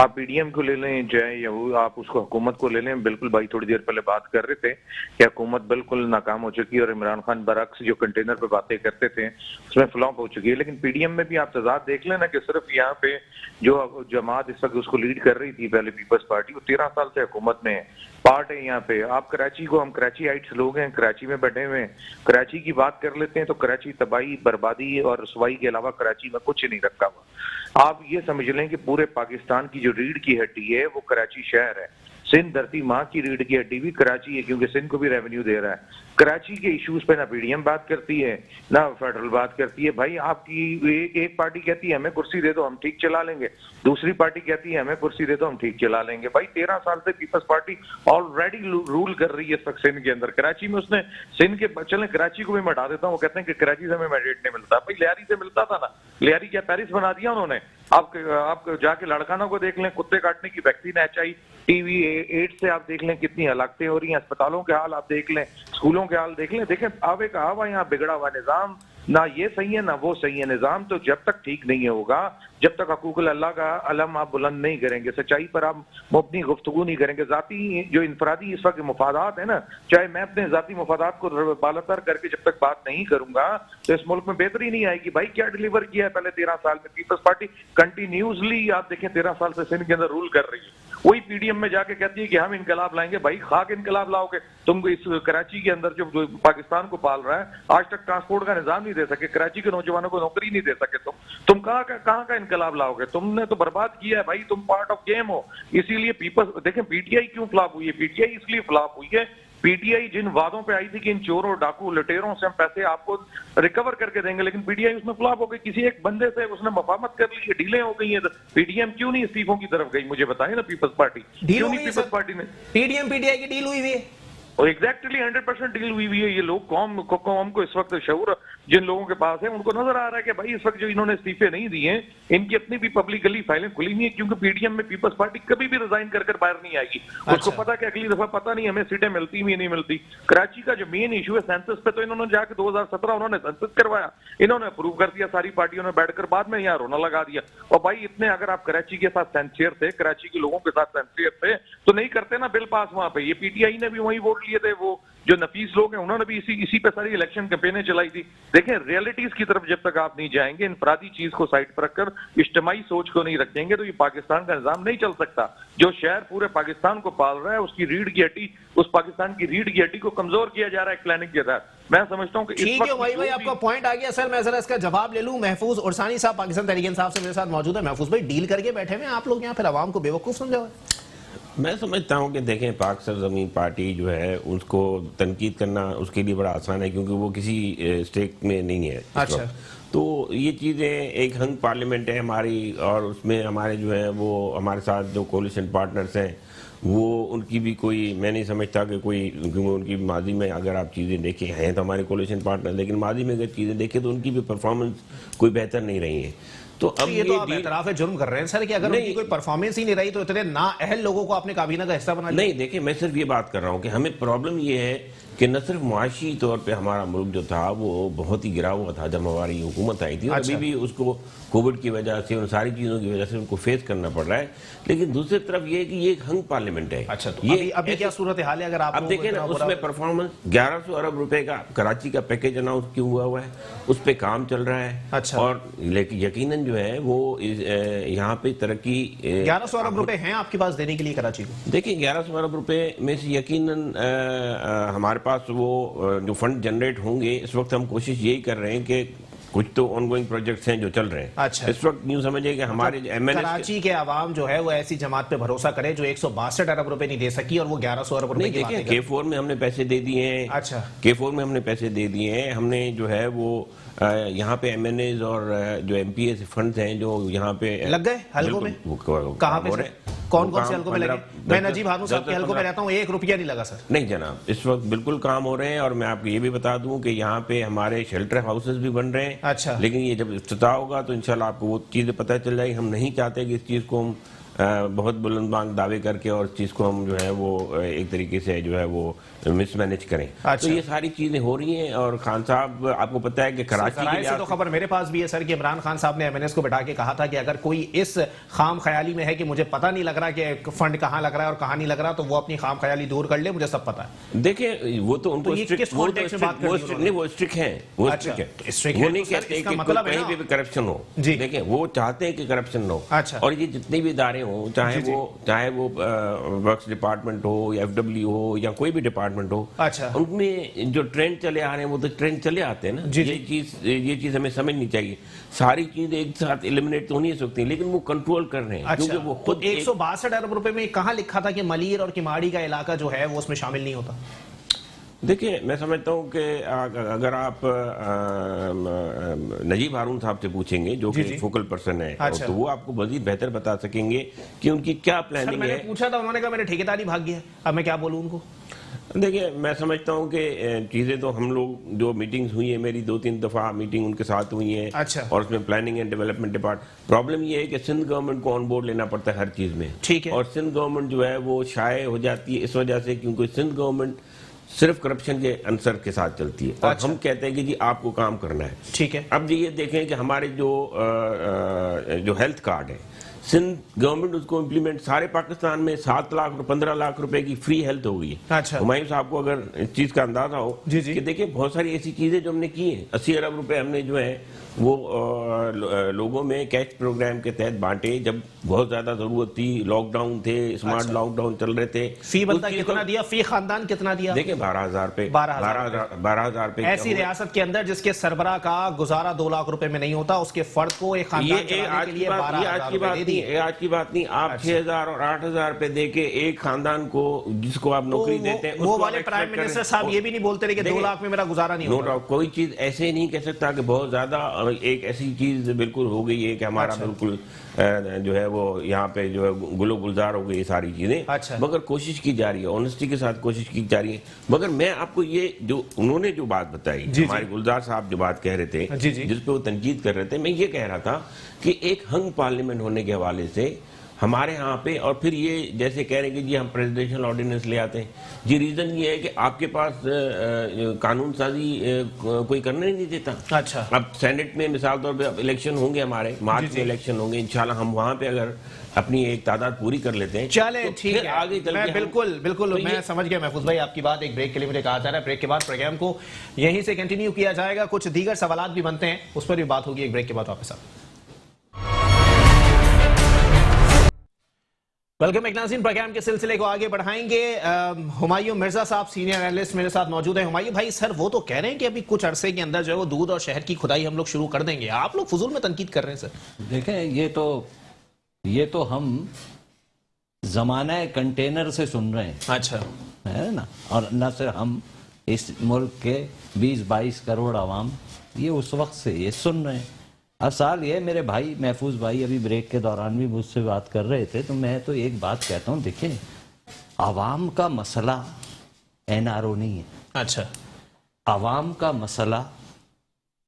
آپ پی ڈی ایم کو لے لیں چاہے یا آپ اس کو حکومت کو لے لیں. بالکل بھائی تھوڑی دیر پہلے بات کر رہے تھے کہ حکومت بالکل ناکام ہو چکی ہے اور عمران خان برعکس جو کنٹینر پہ باتیں کرتے تھے اس میں فلاپ ہو چکی ہے. لیکن پی ڈی ایم میں بھی آپ تضاد دیکھ لیں نا کہ صرف یہاں پہ جو جماعت اس وقت اس کو لیڈ کر رہی تھی پہلے پیپلز پارٹی، وہ 13 سال سے حکومت میں ہے، پارٹ ہے یہاں پہ. آپ کراچی کو، ہم کراچی آئٹس لوگ ہیں، کراچی میں بیٹھے ہوئے ہیں، کراچی کی بات کر لیتے ہیں تو کراچی تباہی بربادی اور رسوائی کے علاوہ کراچی میں کچھ نہیں رکھا ہوا. آپ یہ سمجھ لیں کہ پورے پاکستان کی جو ریڑھ کی ہڈی ہے وہ کراچی شہر ہے. سندھ دھرتی ماں کی ریڑھ کی ہڈی بھی کراچی ہے، کیونکہ سندھ کو بھی ریونیو دے رہا ہے. کراچی کے ایشوز پہ نہ پی ڈی ایم بات کرتی ہے نہ فیڈرل بات کرتی ہے. بھائی آپ کی ایک پارٹی کہتی ہے ہمیں کرسی دے دو ہم ٹھیک چلا لیں گے، دوسری پارٹی کہتی ہے ہمیں کرسی دے دو ہم ٹھیک چلا لیں گے. بھائی 13 سال سے پیپلز پارٹی آلریڈی رول کر رہی ہے اس وقت سندھ کے اندر. کراچی میں اس نے سندھ کے چلیں کراچی کو بھی میں ہٹا دیتا ہوں، وہ کہتے ہیں کہ کراچی سے ہمیں مینڈیٹ نہیں ملتا. بھائی لیاری سے ملتا تھا نا، لیاری کیا پیرس بنا دیا انہوں نے. آپ جا کے لڑکانوں کو دیکھ لیں، کتے کاٹنے کی ویکسین ٹی وی 8 سے آپ دیکھ لیں کتنی ہلاکتیں ہو رہی ہیں. اسپتالوں کے حال آپ دیکھ لیں، اسکولوں کے حال دیکھ لیں. دیکھیں آوے کا آوا یہاں بگڑا ہوا نظام، نہ یہ صحیح ہے نہ وہ صحیح ہے. نظام تو جب تک ٹھیک نہیں ہوگا، جب تک حقوق اللہ کا علم آپ بلند نہیں کریں گے، سچائی پر آپ مبنی گفتگو نہیں کریں گے، ذاتی جو انفرادی اس وقت مفادات ہیں نا، چاہے میں اپنے ذاتی مفادات کو بالاتر کر کے جب تک بات نہیں کروں گا تو اس ملک میں بہتری نہیں آئے گی. بھائی کیا ڈیلیور کیا ہے پہلے 13 سال میں پیپلز پارٹی؟ کنٹینیوسلی آپ دیکھیں 13 سال سے سندھ کے اندر رول کر رہی ہے. وہی پی ڈی ایم میں جا کے کہتی ہے کہ ہم انقلاب لائیں گے. بھائی خاک انقلاب لاؤ گے تم کو. اس کراچی کے اندر جو پاکستان کو پال رہا ہے آج تک ٹرانسپورٹ کا نظام نہیں دے سکے، کراچی کے نوجوانوں کو نوکری نہیں دے سکے. تم کہاں کا انقلاب لاؤ گے؟ تم نے تو برباد کیا ہے بھائی. تم پارٹ آف گیم ہو. اسی لیے پیپلز دیکھیں پی ٹی آئی کیوں فلاپ ہوئی ہے. پی ٹی آئی اس لیے فلاپ ہوئی ہے، پی ٹی آئی جن وعدوں پہ آئی تھی کہ ان چوروں ڈاکو لٹیروں سے ہم پیسے آپ کو ریکور کر کے دیں گے، لیکن پی ٹی آئی اس میں فلاپ ہو گئی. کسی ایک بندے سے اس نے مفاہمت کر لی، ڈیلیں ہو گئی ہیں. پی ٹی ایم کیوں نہیں استعفوں کی طرف گئی؟ مجھے بتائیں نا. پیپلز پارٹی کیوں نہیں؟ پیپلز پارٹی نے P D M P T I کی ڈیل ہوئی ہوئی ہے اور ایگزیکٹلی 100% ڈیل ہوئی ہوئی ہے. یہ لوگ قوم کو اس وقت شعور جن لوگوں کے پاس ہے ان کو نظر آ رہا ہے کہ بھائی اس وقت جو انہوں نے استعفے نہیں دیے ہیں ان کی اپنی بھی پبلکلی فائلیں کھلی نہیں ہے، کیونکہ پی ڈی ایم میں پیپلز پارٹی کبھی بھی ریزائن کر باہر نہیں آئے گی. اس کو پتا کہ اگلی دفعہ پتہ نہیں ہمیں سیٹیں ملتی بھی نہیں ملتی. کراچی کا جو مین ایشو ہے سینسس پہ، تو انہوں نے جا کے 2017 انہوں نے سینسس کروایا، انہوں نے اپروو کر دیا ساری پارٹیوں نے بیٹھ کر، بعد میں یہاں رونا لگا دیا. اور بھائی اتنے اگر آپ کراچی کے ساتھ سینسیئر تھے، کراچی کے لوگوں کے ساتھ سینسیئر تھے تو نہیں کرتے نا بل پاس وہاں پہ. یہ پی ٹی آئی نے بھی وہی ووٹ لیے تھے وہ جو نفیس لوگ ہیں انہوں نے بھی اسی پہ ساری الیکشن کیمپینیں چلائی تھی. دیکھیں ریئلٹیز کی طرف جب تک آپ نہیں جائیں گے, انفرادی چیز کو سائڈ پر رکھ کر اجتماعی سوچ کو نہیں رکھیں گے تو یہ پاکستان کا نظام نہیں چل سکتا. جو شہر پورے پاکستان کو پال رہا ہے اس کی ریڑھ کی ہڈی, اس پاکستان کی ریڑھ کی ہڈی کو کمزور کیا جا رہا ہے ایک پلاننگ کے تحت. میں سمجھتا ہوں کہ ٹھیک ہے بھائی آپ کا پوائنٹ آ گیا سر. میں ذرا اس کا جواب لے لوں. محفوظ عرسانی صاحب پاکستان تحریک انصاف سے میرے ساتھ موجود ہے. محفوظ بھائی ڈیل کر کے بیٹھے ہوئے ہیں آپ لوگ یہاں, پھر عوام کو بیوقوف سمجھا ہوا ہے. میں سمجھتا ہوں کہ دیکھیں پاک سرزمین پارٹی جو ہے اس کو تنقید کرنا اس کے لیے بڑا آسان ہے کیونکہ وہ کسی اسٹیک میں نہیں ہے. اچھا, تو یہ چیزیں ایک ہنگ پارلیمنٹ ہے ہماری, اور اس میں ہمارے جو ہے وہ ہمارے ساتھ جو کولیشن پارٹنرز ہیں وہ ان کی بھی کوئی, میں نہیں سمجھتا کہ کوئی ان کی ماضی میں اگر آپ چیزیں دیکھیں ہیں تو ہمارے کولیشن پارٹنر, لیکن ماضی میں اگر چیزیں دیکھیں تو ان کی بھی پرفارمنس کوئی بہتر نہیں رہی ہے. تو اب یہ تو آپ اعتراف جرم کر رہے ہیں سر کہ اگر ان کی کوئی پرفارمنس ہی نہیں رہی تو اتنے نااہل لوگوں کو اپنے کابینہ کا حصہ بنا لیا. نہیں دیکھیں, میں صرف یہ بات کر رہا ہوں کہ ہمیں پرابلم یہ ہے کہ نہ صرف معاشی طور پہ ہمارا ملک جو تھا وہ بہت ہی گرا ہوا تھا جب ہماری حکومت آئی تھی, اور ابھی بھی اس کو کووڈ کی وجہ سے ان ساری چیزوں کی وجہ سے ان کو فیس کرنا پڑ رہا ہے. لیکن دوسری طرف یہ کہ یہ ایک ہنگ پارلیمنٹ ہے. اچھا, تو ابھی کیا صورتحال ہے اگر آپ اب دیکھیں نا اس میں پرفارمنس 1100 ارب روپے کا کراچی کا پیکیج اناؤنس کیوں ہوا ہے, اس پہ کام چل رہا ہے. اچھا, اور لیکن یقیناً جو ہے وہ یہاں پہ ترقی 1100 ارب روپے ہیں آپ کے پاس دینے کے لیے کراچی کو. دیکھیں 1100 ارب روپے میں سے یقیناً ہمارے پاس وہ جو فنڈ جنریٹ ہوں گے, اس وقت ہم کوشش یہی کر رہے ہیں کہ کچھ تو آن گوئنگ پروجیکٹس ہیں جو چل رہے ہیں. اچھا, اس وقت یوں سمجھے کہ ہمارے کراچی کے عوام جو ہے وہ ایسی جماعت پہ بھروسہ کرے جو 162 ارب روپے نہیں دے سکی اور وہ 1100 ارب روپے کی باتیں کرے. دیکھیں K4 میں ہم نے پیسے دے دیے ہیں. اچھا, K4 میں ہم نے پیسے دے دیے ہیں. ہم نے جو ہے وہ یہاں پہ ایم این ایز اور جو ایم پی ایس فنڈز ہیں جو یہاں پہ لگ گئے حلقوں میں. کہاں پہ کون کون سے حلقوں میں لگے؟ میں نجیب ہارون صاحب کے حلقوں میں رہتا ہوں, 1 روپیہ نہیں لگا سر. نہیں جناب, اس وقت بالکل کام ہو رہے ہیں. اور میں آپ کو یہ بھی بتا دوں کہ یہاں پہ ہمارے شیلٹر ہاؤسز بھی بن رہے ہیں. اچھا, لیکن یہ جب افتتاح ہوگا تو انشاءاللہ آپ کو وہ چیزیں پتہ چل جائے گی. ہم نہیں چاہتے کہ اس چیز کو ہم بہت بلند بانگ دعوے کر کے اور اس چیز کو ہم جو ہے وہ ایک طریقے سے جو ہے وہ مس مینج کریں. تو یہ ساری چیزیں ہو رہی ہیں. اور خان صاحب آپ کو پتہ ہے کہ کراچی سے تو خبر میرے پاس بھی ہے سر کہ عمران خان صاحب نے ایم این ایس کو بٹھا کے کہا تھا کہ اگر کوئی اس خام خیالی میں ہے کہ مجھے پتہ نہیں لگ رہا کہ فنڈ کہاں لگ رہا ہے اور کہاں نہیں لگ رہا تو وہ اپنی خام خیالی دور کر لے, مجھے سب پتہ ہے. دیکھیں وہ تو ان کو وہ اسٹرک ہیں, وہ نہیں کہتے کہ کہیں بھی کرپشن ہو. دیکھیں وہ چاہتے ہیں کہ کرپشن نہ ہو. اور یہ جتنے بھی ادارے ہوں چاہے وہ ورکس ڈپارٹمنٹ ہو یا ایف ڈبلیو ہو یا کوئی بھی ڈپارٹمنٹ ہو, ان میں جو ٹرینڈ چلے آ رہے ہیں وہ تو ٹرینڈ چلے آتے ہیں نا. یہ چیز ہمیں سمجھنی چاہیے. ساری چیزیں ایک ساتھ ایلیمنیٹ تو نہیں ہو سکتی لیکن وہ کنٹرول کر رہے ہیں کیونکہ وہ خود 162 ارب روپے میں کہاں لکھا تھا کہ ملیر اور کماڑی کا علاقہ جو ہے وہ اس میں شامل نہیں ہوتا. دیکھیں میں سمجھتا ہوں کہ اگر آپ نجیب ہارون صاحب سے پوچھیں گے جو کہ فوکل پرسن ہے تو وہ آپ کو مزید بہتر بتا سکیں گے کہ ان کی کیا پلاننگ ہے. میں نے پوچھا تھا, انہوں نے کہا میرے ٹھیکیداری بھاگ گیا. اب میں کیا بولوں ان کو. دیکھیں میں سمجھتا ہوں کہ چیزیں تو ہم لوگ جو میٹنگز ہوئی ہیں, میری 2-3 دفعہ میٹنگ ان کے ساتھ ہوئی ہیں, اور اس میں پلاننگ اینڈ ڈیولپمنٹ پرابلم یہ ہے کہ سندھ گورنمنٹ کو آن بورڈ لینا پڑتا ہے ہر چیز میں. اور سندھ گورنمنٹ جو ہے وہ شائع ہو جاتی ہے اس وجہ سے کیونکہ سندھ گورنمنٹ صرف کرپشن کے عنصر کے ساتھ چلتی ہے, اور ہم کہتے ہیں کہ جی آپ کو کام کرنا ہے. ٹھیک ہے, اب یہ دیکھیں کہ ہمارے جو ہیلتھ کارڈ ہے سندھ گورنمنٹ اس کو امپلیمنٹ سارے پاکستان میں 7 لاکھ اور 15 لاکھ روپے کی فری ہیلتھ ہو گئی ہے. ہمایوں صاحب کو اگر اس چیز کا اندازہ ہو کہ دیکھیں بہت ساری ایسی چیزیں جو ہم نے کی ہیں. 80 ارب روپے ہم نے جو ہے وہ لوگوں میں کیش پروگرام کے تحت بانٹے جب بہت زیادہ ضرورت تھی. لاک ڈاؤن تھے, اسمارٹ لاک ڈاؤن چل رہے تھے. فی بندہ کتنا دیا, فی خاندان کتنا دیا؟ دیکھیں 12,000 پہ 12,000 پہ. ایسی ریاست کے اندر جس کے سربراہ کا گزارا 2 لاکھ روپے میں نہیں ہوتا, اس کے فرد کو ایک خاندان چلانے کے لیے 12,000 روپے دے دیے. آج کی بات نہیں, آپ 6,000 اور 8,000 روپے دے کے ایک خاندان کو جس کو آپ نوکری دیتے ہیں, وہ والے پرائم منسٹر صاحب یہ بھی نہیں بولتے رہے کہ 2 لاکھ میں میرا گزارا نہیں ہوتا. کوئی چیز ایسے نہیں کہہ سکتا کہ بہت زیادہ ایک ایسی چیز بالکل ہو گئی ہے کہ ہمارا بالکل جو ہے وہ یہاں پہ جو ہے گلو گلزار ہو گئی یہ ساری چیزیں. مگر کوشش کی جا رہی ہے, آنیسٹی کے ساتھ کوشش کی جا رہی ہے. مگر میں آپ کو یہ جو انہوں نے جو بات بتائی, ہمارے گلزار صاحب جو بات کہہ رہے تھے جس پہ وہ تنقید کر رہے تھے, میں یہ کہہ رہا تھا کہ ایک ہنگ پارلیمنٹ ہونے کے حوالے سے ہمارے ہاں پہ. اور پھر یہ جیسے کہہ رہے ہیں کہ جی ہم پریزیڈنشل آرڈیننس لے آتے ہیں, جی ریزن یہ ہے کہ آپ کے پاس قانون سازی کوئی کرنے نہیں دیتا. اچھا, اب سینٹ میں مثال طور پہ الیکشن ہوں گے ہمارے, مارچ میں الیکشن ہوں گے انشاءاللہ, ہم وہاں پہ اگر اپنی ایک تعداد پوری کر لیتے ہیں. چلے ٹھیک ہے, آگے چل میں کے بالکل میں سمجھ گیا محفوظ بھائی آپ کی بات. ایک بریک کے لیے مجھے کہا جا رہا ہے, بریک کے بعد پروگرام کو یہیں سے کنٹینیو کیا جائے گا. کچھ دیگر سوالات بھی بنتے ہیں, اس پر بھی بات ہوگی ایک بریک کے بعد واپس. ویلکم ایک ناظرین, پروگرام کے سلسلے کو آگے بڑھائیں گے. ہمایوں مرزا صاحب سینئر اینالسٹ میرے ساتھ موجود ہیں. ہمایوں بھائی, سر وہ تو کہہ رہے ہیں کہ ابھی کچھ عرصے کے اندر جو ہے وہ دودھ اور شہد کی کھدائی ہم لوگ شروع کر دیں گے, آپ لوگ فضول میں تنقید کر رہے ہیں سر. دیکھیں یہ تو ہم زمانہ کنٹینر سے سن رہے ہیں, اچھا ہے نا, اور نہ صرف ہم, اس ملک کے 20-22 کروڑ عوام یہ اس وقت سے یہ سن رہے ہیں. اب سال یہ, میرے بھائی محفوظ بھائی ابھی بریک کے دوران بھی مجھ سے بات کر رہے تھے, تو میں تو ایک بات کہتا ہوں, دیکھیں عوام کا مسئلہ NRO نہیں ہے. اچھا, عوام کا مسئلہ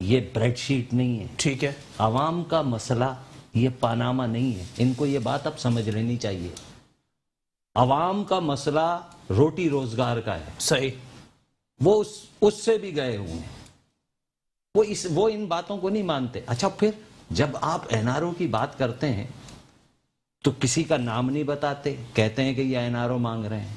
یہ بریڈ شیٹ نہیں ہے. ٹھیک ہے, عوام کا مسئلہ یہ پاناما نہیں ہے. ان کو یہ بات اب سمجھ لینی چاہیے. عوام کا مسئلہ روٹی روزگار کا ہے. صحیح, وہ اس سے بھی گئے ہوئے ہیں, وہ ان باتوں کو نہیں مانتے. اچھا, پھر جب آپ NRO کی بات کرتے ہیں تو کسی کا نام نہیں بتاتے, کہتے ہیں کہ یہ NRO مانگ رہے ہیں.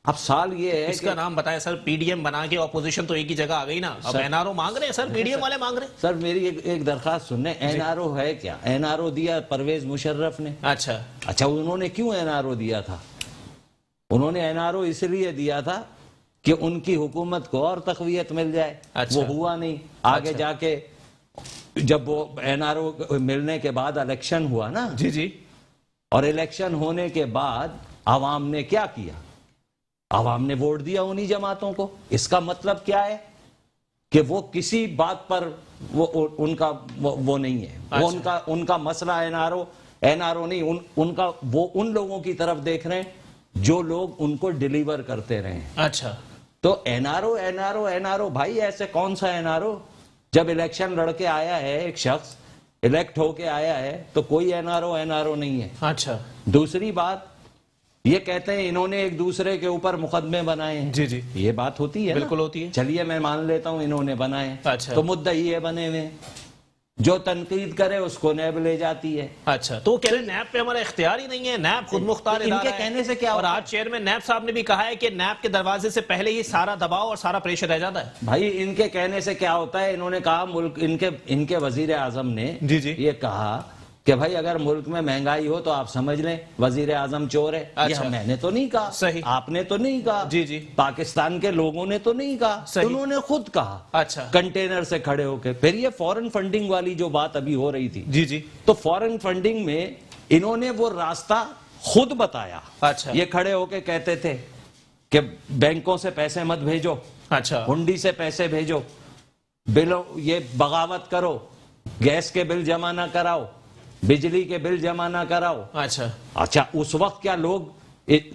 اب سال یہ ہے اس کا نام بتائیں سر. PDM بنا کے اپوزیشن تو ایک ہی جگہ آ گئی نا, اب NRO مانگ رہے ہیں سر, PDM والے مانگ رہے ہیں. سر میری ایک درخواست سنیں, NRO ہے کیا؟ NRO دیا پرویز مشرف نے. اچھا, انہوں نے کیوں NRO دیا تھا؟ انہوں نے NRO اس لیے دیا تھا کہ ان کی حکومت کو اور تقویت مل جائے. وہ ہوا نہیں. آگے جا کے جب وہ NRO ملنے کے بعد الیکشن ہوا نا, جی, اور الیکشن ہونے کے بعد عوام نے کیا کیا؟ عوام نے ووٹ دیا انہی جماعتوں کو. اس کا مطلب کیا ہے کہ وہ کسی بات پر ان کا وہ نہیں ہے. وہ ان کا مسئلہ NRO نہیں, ان کا وہ ان لوگوں کی طرف دیکھ رہے ہیں جو لوگ ان کو ڈیلیور کرتے رہے ہیں. اچھا, تو NRO بھائی, ایسے کون سا NRO؟ جب الیکشن لڑ کے آیا ہے ایک شخص, الیکٹ ہو کے آیا ہے, تو کوئی NRO نہیں ہے. اچھا, دوسری بات یہ کہتے ہیں انہوں نے ایک دوسرے کے اوپر مقدمے بنائے ہیں. جی, یہ بات ہوتی ہے, بالکل ہوتی ہے. چلیے میں مان لیتا ہوں انہوں نے بنائے. اچھا, تو مدعی یہ بنے ہوئے, جو تنقید کرے اس کو نیب لے جاتی ہے. اچھا, تو کہہ رہے نیب پہ ہمارا اختیار ہی نہیں ہے, نیب خود مختار ادارہ ہے. ان کے کہنے سے کیا اور آج چیئرمین نیب صاحب نے بھی کہا ہے کہ نیب کے دروازے سے پہلے ہی سارا دباؤ اور سارا پریشر رہ جاتا ہے. بھائی ان کے کہنے سے کیا ہوتا ہے؟ انہوں نے کہا, ملک ان کے وزیر اعظم نے یہ کہا کہ بھائی اگر ملک میں مہنگائی ہو تو آپ سمجھ لیں وزیر اعظم چور ہے. یہ میں نے تو نہیں کہا, آپ نے تو نہیں کہا, جی, پاکستان کے لوگوں نے تو نہیں کہا, انہوں نے خود کہا. اچھا, کنٹینر سے کھڑے ہو کے. پھر یہ فورن فنڈنگ والی جو بات ابھی ہو رہی تھی, جی, تو فورن فنڈنگ میں انہوں نے وہ راستہ خود بتایا. اچھا, یہ کھڑے ہو کے کہتے تھے کہ بینکوں سے پیسے مت بھیجو, اچھا, ہنڈی سے پیسے بھیجو, بلوں یہ بغاوت کرو, گیس کے بل جمع نہ کراؤ, بجلی کے بل جمع نہ کراؤ. اچھا, اس وقت کیا لوگ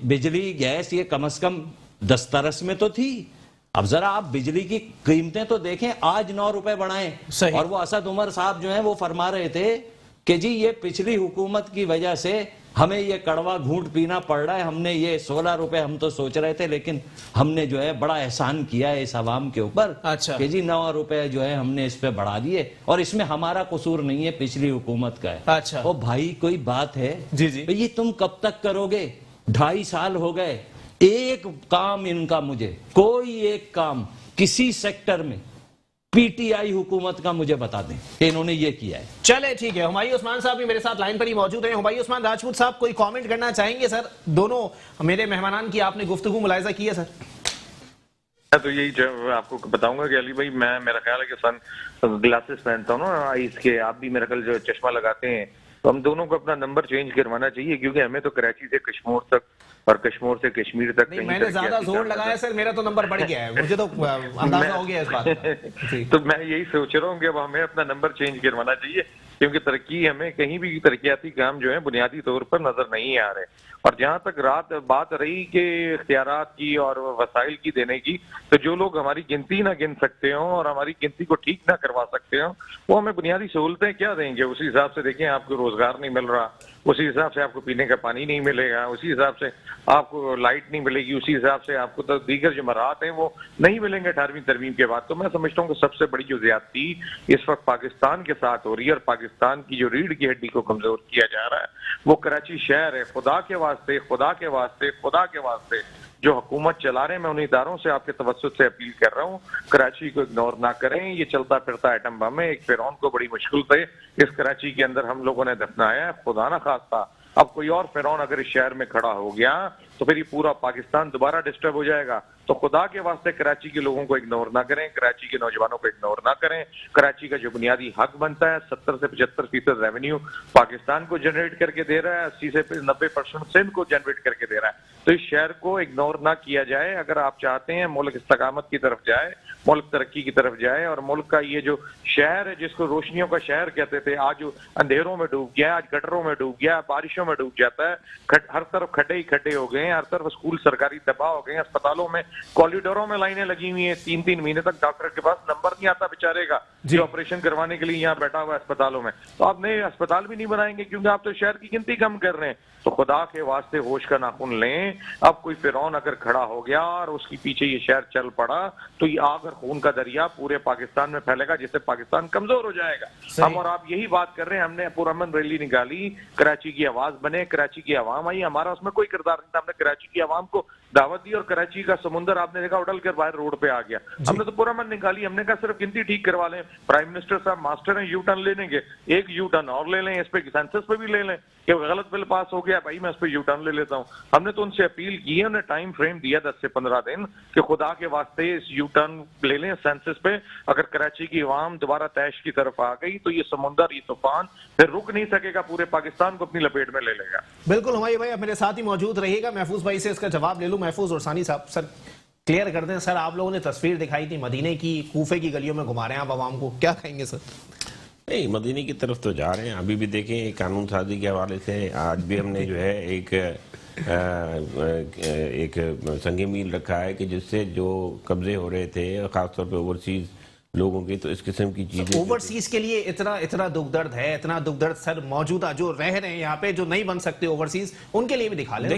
بجلی گیس یہ کم از کم دسترس میں تو تھی. اب ذرا آپ بجلی کی قیمتیں تو دیکھیں, آج 9 روپے بڑھائیں. اور وہ اسد عمر صاحب جو ہیں وہ فرما رہے تھے کہ جی یہ پچھلی حکومت کی وجہ سے ہمیں یہ کڑوا گھونٹ پینا پڑ رہا ہے, ہم نے یہ 16 روپے ہم تو سوچ رہے تھے, لیکن ہم نے جو ہے بڑا احسان کیا ہے اس عوام کے اوپر کہ جی 9 روپے جو ہے ہم نے اس پہ بڑھا دیے, اور اس میں ہمارا قصور نہیں ہے, پچھلی حکومت کا ہے. او بھائی کوئی بات ہے؟ یہ تم کب تک کرو گے؟ 2.5 سال ہو گئے, ایک کام ان کا, مجھے کوئی ایک کام کسی سیکٹر میں PTI حکومت کا مجھے بتا دیں کہ انہوں نے یہ کیا ہے. چلے ٹھیک ہے, ہمایوں عثمان صاحب بھی میرے ساتھ لائن پر ہی موجود ہیں. ہمایوں عثمان راجپوت صاحب کوئی کامنٹ کرنا چاہیں گے سر؟ دونوں میرے مہمانان کی آپ نے گفتگو ملاحظہ کی ہے سر. میں تو یہی آپ کو بتاؤں گا کہ علی بھائی, میں میرا خیال ہے کہ سن گلاسز پہنتا ہوں نا آئیز کے, آپ بھی میرا خیال جو چشمہ لگاتے ہیں, تو ہم دونوں کو اپنا نمبر چینج کروانا چاہیے, کیونکہ ہمیں تو کراچی سے کشمور تک اور کشمور سے کشمیر تک میں نے زیادہ زور لگایا سر, میرا تو نمبر بڑھ گیا ہے, مجھے تو اندازہ ہو گیا اس بات کا. تو میں یہی سوچ رہا ہوں کہ اب ہمیں اپنا نمبر چینج کروانا چاہیے, کیونکہ ترقی ہمیں کہیں بھی ترقیاتی کام جو ہیں بنیادی طور پر نظر نہیں آ رہے. اور جہاں تک بات رہی کہ اختیارات کی اور وسائل کی دینے کی, تو جو لوگ ہماری گنتی نہ گن سکتے ہوں اور ہماری گنتی کو ٹھیک نہ کروا سکتے ہوں, وہ ہمیں بنیادی سہولتیں کیا دیں گے؟ اسی حساب سے دیکھیں, آپ کو روزگار نہیں مل رہا, اسی حساب سے آپ کو پینے کا پانی نہیں ملے گا, اسی حساب سے آپ کو لائٹ نہیں ملے گی, اسی حساب سے آپ کو دیگر جو مراحت ہیں وہ نہیں ملیں گے 18ویں ترمیم کے بعد. تو میں سمجھتا ہوں کہ سب سے بڑی جو زیادتی اس وقت پاکستان کے ساتھ ہو رہی ہے اور پاکستان کی جو ریڑھ کی ہڈی کو کمزور کیا جا رہا ہے وہ کراچی شہر ہے. خدا کے واسطے, خدا کے واسطے, خدا کے واسطے جو حکومت چلا رہے ہیں, میں انہیں اداروں سے آپ کے توسط سے اپیل کر رہا ہوں, کراچی کو اگنور نہ کریں. یہ چلتا پھرتا ایٹم بم ہے. ایک فرعون کو بڑی مشکل سے اس کراچی کے اندر ہم لوگوں نے دفنایا ہے. خدا نہ خواستہ اب کوئی اور فرعون اگر اس شہر میں کھڑا ہو گیا تو پھر یہ پورا پاکستان دوبارہ ڈسٹرب ہو جائے گا. تو خدا کے واسطے کراچی کے لوگوں کو اگنور نہ کریں, کراچی کے نوجوانوں کو اگنور نہ کریں. کراچی کا جو بنیادی حق بنتا ہے 70 سے 75% ریونیو پاکستان کو جنریٹ کر کے دے رہا ہے, 80 سے 90% سندھ کو جنریٹ کر کے دے رہا ہے. تو اس شہر کو اگنور نہ کیا جائے. اگر آپ چاہتے ہیں ملک استقامت کی طرف جائے, ملک ترقی کی طرف جائے, اور ملک کا یہ جو شہر ہے جس کو روشنیوں کا شہر کہتے تھے, آج جو اندھیروں میں ڈوب گیا, آج گٹروں میں ڈوب گیا, بارشوں میں ڈوب جاتا ہے, ہر طرف کھڈے ہی کھڈے ہو گئے ہیں, ہر طرف اسکول سرکاری تباہ ہو گئے ہیں, اسپتالوں میں کوریڈوروں میں لائنیں لگی ہوئی ہیں, 3 مہینے تک ڈاکٹر کے پاس نمبر نہیں آتا بیچارے کا جو آپریشن کروانے کے لیے یہاں بیٹھا ہوا ہے اسپتالوں میں. تو آپ نئے اسپتال بھی نہیں بنائیں گے کیونکہ آپ تو شہر کی گنتی کم کر رہے ہیں. تو خدا کے واسطے ہوش کا ناخن لیں. اب کوئی فرعون اگر کھڑا ہو گیا اور اس کے پیچھے یہ شہر چل پڑا تو یہ آگ اور خون کا دریا پورے پاکستان میں پھیلے گا, جس سے پاکستان کمزور ہو جائے گا. ہم اور آپ یہی بات کر رہے ہیں. ہم نے پرامن ریلی نکالی, کراچی کی آواز بنے, کراچی کی عوام آئی, ہمارا اس میں کوئی کردار نہیں تھا. ہم نے کراچی کی عوام کو دعوت دی اور کراچی کا سمندر آپ نے دیکھا اڑل کر باہر روڈ پہ آ گیا. ہم نے تو پرامن نکالی. ہم نے کہا صرف گنتی ٹھیک کروا لیں. پرائم منسٹر صاحب ماسٹر ہیں, یو ٹرن لے لیں گے, ایک یو ٹرن اور لے لیں, اس پہ سینسس پہ بھی لے لیں کہ غلط بل پاس ہو گیا بھائی میں اس پہ یو ٹرن لے لیتا ہوں. ہم نے تو ان سے اپیل کی ہے, انہیں ٹائم فریم دیا 10 سے 15 دن کہ خدا کے واسطے اس یو ٹرن لے لیں سینسس پہ. اگر کراچی کی عوام دوبارہ تیش کی طرف آ گئی تو یہ سمندر, یہ طوفان پھر رک نہیں سکے گا, پورے پاکستان کو اپنی لپیٹ میں لے لے گا. بالکل ہمایوں بھائی, آپ میرے ساتھ ہی موجود رہیے گا. محفوظ بھائی سے اس کا جواب لے لوں. محفوظ اور ثانی صاحب سر کلیئر کر دیں. سر آپ لوگوں نے تصویر دکھائی تھی مدینے کی, کوفے کی گلیوں میں گھما رہے ہیں آپ عوام کو, کیا کہیں گے سر؟ نہیں, مدینے کی طرف تو جا رہے ہیں. ابھی بھی دیکھیں قانون سازی کے حوالے سے آج بھی ہم نے جو ہے ایک سنگ میل رکھا ہے کہ جس سے جو قبضے ہو رہے تھے خاص طور پہ اوورسیز لوگوں کی, تو اس قسم کی چیزیں اوورسیز کے لیے اتنا دکھ درد ہے, اتنا دکھ درد سر موجودہ جو رہ رہے ہیں یہاں پہ, جو نہیں بن سکتے اوورسیز, ان کے لیے بھی دکھا لیں.